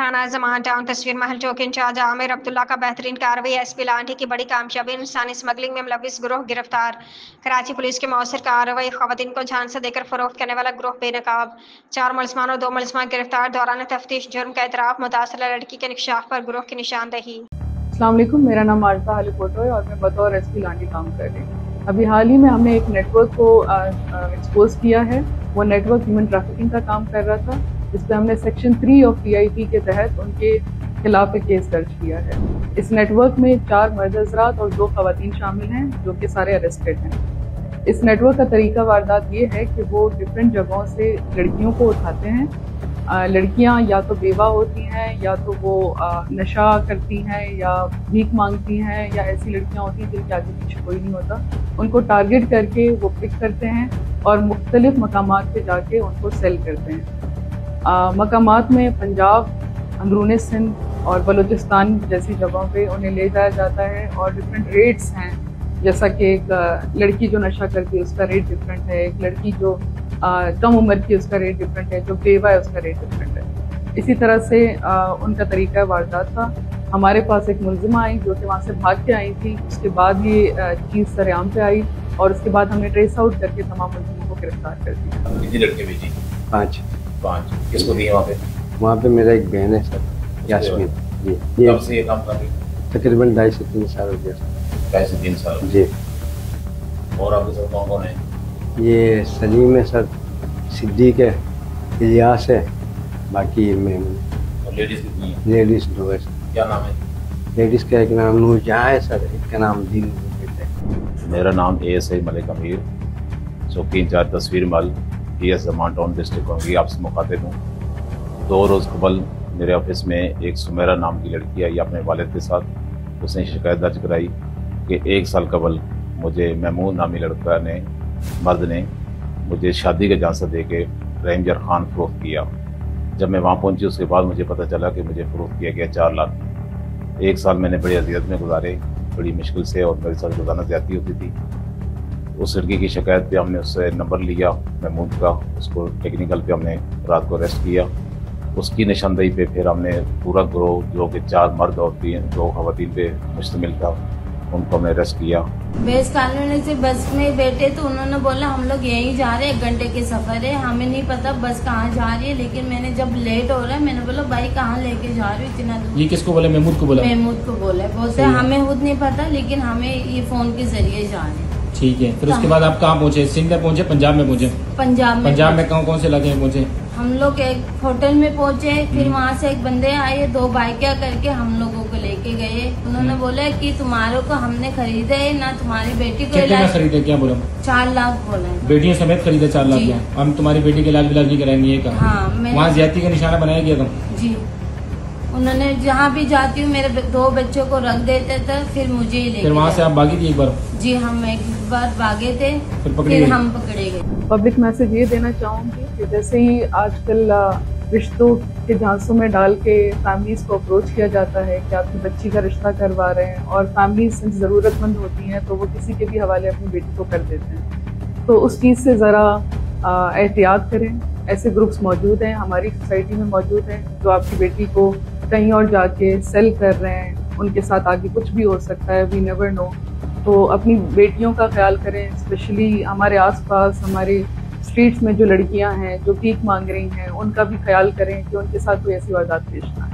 थाना जमान टाउन तस्वीर महल चौकी इंचार्ज आमिर अब्दुल्ला का बेहतरीन कार्रवाई। एसपी लाठी की बड़ी कामयाबी, इंसानी स्मगलिंग में मुलविस गिरोह गिरफ्तार। कराची पुलिस की मौसर कार्रवाई, खवातीन को जान से देकर फरोख्त करने वाला गिरोह बेनकाब। 4 मुलजमान और 2 मुलजमान गिरफ्तार। दौरान तफ्तीश जुर्म का एतराफ, मुतासरा लड़की के इंकशाफ पर गिरोह की निशानदही। अस्सलाम वालेकुम, मेरा नाम आरज़ा अली फोटो है और मैं बतौर एसपी लाठी काम कर रही हूँ। अभी हाल ही में हमने एक नेटवर्क को एक्सपोज किया है। वो नेटवर्क ह्यूमन ट्रैफिकिंग का काम कर रहा था, जिस पर हमने सेक्शन 3 ऑफ PIP के तहत उनके खिलाफ एक केस दर्ज किया है। इस नेटवर्क में 4 मर्द हज़रात और 2 खवातीन शामिल हैं, जो कि सारे अरेस्टेड हैं। इस नेटवर्क का तरीका वारदात ये है कि वो डिफरेंट जगहों से लड़कियों को उठाते हैं। लड़कियां या तो बेवा होती हैं, या तो वो नशा करती हैं, या भीख मांगती हैं, या ऐसी लड़कियां होती हैं जिनके आगे पीछे कोई नहीं होता। उनको टारगेट करके वो पिक करते हैं और मुख्तलिफ मकामात पे जाके उनको सेल करते हैं। मकामात में पंजाब, अंदरूनी सिंध और बलूचिस्तान जैसी जगहों पे उन्हें ले जाया जाता है और डिफरेंट रेट्स हैं। जैसा कि एक लड़की जो नशा करती है उसका रेट डिफरेंट है, एक लड़की जो कम उम्र की उसका रेट डिफरेंट है, जो बेवा है उसका रेट डिफरेंट है। इसी तरह से उनका तरीका वारदात था। हमारे पास एक मुलजिमा आई जो कि वहाँ से भाग के आई थी। उसके बाद ये चीज़ सरेआम पे आई और उसके बाद हमने ट्रेस आउट करके तमाम मुलजिमों को गिरफ्तार कर दिया। कितनी लड़के भेजी? 5। किसको दिए वहाँ पे? वहाँ पे मेरा एक बहन है सर, यास्मीन जी। कब से ये काम कर रही है? तकरीबन 2.5 से 3 साल हो गया सर। 2.5 से 3 साल जी। और आपके साथ कौन कौन है? ये सलीम है सर, सिद्दीक है, इलियास है, बाकी मैं। और लेडीज कितनी है? लेडीज़ 2 है सर। क्या नाम है? लेडीज़ का एक नाम नूरजहाँ है सर, एक का नाम दीन है। मेरा नाम ASI मलिक अमीर, चौकी इंचार्ज तस्वीर महल, PS जमान टाउन डिस्ट्रिक्ट होंगी। आपसे मुखातिब हूँ। 2 रोज़ कबल मेरे ऑफिस में एक सुमेरा नाम की लड़की आई अपने वालिद के साथ। उसने शिकायत दर्ज कराई कि 1 साल कबल मुझे महमूद नामी लड़का ने, मर्द ने मुझे शादी का झांसा दे के रेंजर खान फरोख्त किया। जब मैं वहाँ पहुँची उसके बाद मुझे पता चला कि मुझे फरोख्त किया गया 4 लाख। 1 साल मैंने बड़ी अजियत में गुजारे, बड़ी मुश्किल से, और मेरे साथ रोज़ाना ज़्यादती होती थी। उस लड़की की शिकायत पे हमने उससे नंबर लिया महमूद का, उसको टेक्निकल पे हमने रात को अरेस्ट किया। उसकी निशानदेही पे फिर हमने पूरा ग्रोह, जो कि 4 मर्द और 2 खवातीन पे मुश्तमिल था, उनको हमने अरेस्ट किया। बेस कॉलोनी से बस में बैठे तो उन्होंने बोला हम लोग यहीं जा रहे हैं, 1 घंटे के सफर है, हमें नहीं पता बस कहाँ जा रही है। लेकिन मैंने जब लेट हो रहा है, मैंने बोला भाई कहाँ लेके जा रही हो इतना दूर? ये किसको बोला? महमूद को बोला? महमूद को बोला। बोलते हमें खुद नहीं पता, लेकिन हमें ये फोन के जरिए जा रहे हैं। ठीक है, फिर उसके बाद आप कहाँ पहुँचे? सिंध में पहुँचे, पंजाब में पहुँचे? पंजाब में कौन से इलाके में पहुँचे? हम लोग एक होटल में पहुंचे, फिर वहाँ से एक बंदे आए, 2 बाइकियाँ करके हम लोगों को लेके गए। उन्होंने बोला कि तुम्हारों को हमने खरीदा है ना, तुम्हारी बेटी को कितने में खरीदे? क्या बोला? 4 लाख बोला है। बेटियों समेत खरीदे 4 लाख में? हम तुम्हारी बेटी के इलाज विलाज नहीं कराएंगे, ये कहा? हाँ, वहाँ ज्यादती का निशाना बनाया गया था जी। उन्होंने जहाँ भी जाती हूँ मेरे 2 बच्चों को रख देते थे, फिर मुझे ही ले। फिर वहाँ से आप भागी थी एक बार? जी, हम एक बार भागे थे, फिर हम पकड़े गए। पब्लिक मैसेज ये देना चाहूँगी कि जैसे ही आजकल रिश्तों के झांसों में डाल के फैमिलीज़ को अप्रोच किया जाता है कि आपकी बच्ची का रिश्ता करवा रहे हैं, और फैमिलीज ज़रूरतमंद होती हैं तो वो किसी के भी हवाले अपनी बेटी को कर देते हैं, तो उस चीज़ से ज़रा एहतियात करें। ऐसे ग्रुप्स मौजूद हैं, हमारी सोसाइटी में मौजूद हैं, जो आपकी बेटी को कहीं और जाके सेल कर रहे हैं। उनके साथ आगे कुछ भी हो सकता है, वी नेवर नो। तो अपनी बेटियों का ख्याल करें, स्पेशली हमारे आसपास, हमारे स्ट्रीट्स में जो लड़कियां हैं जो भीख मांग रही हैं, उनका भी ख्याल करें कि उनके साथ कोई ऐसी वारदात पेश ना आए।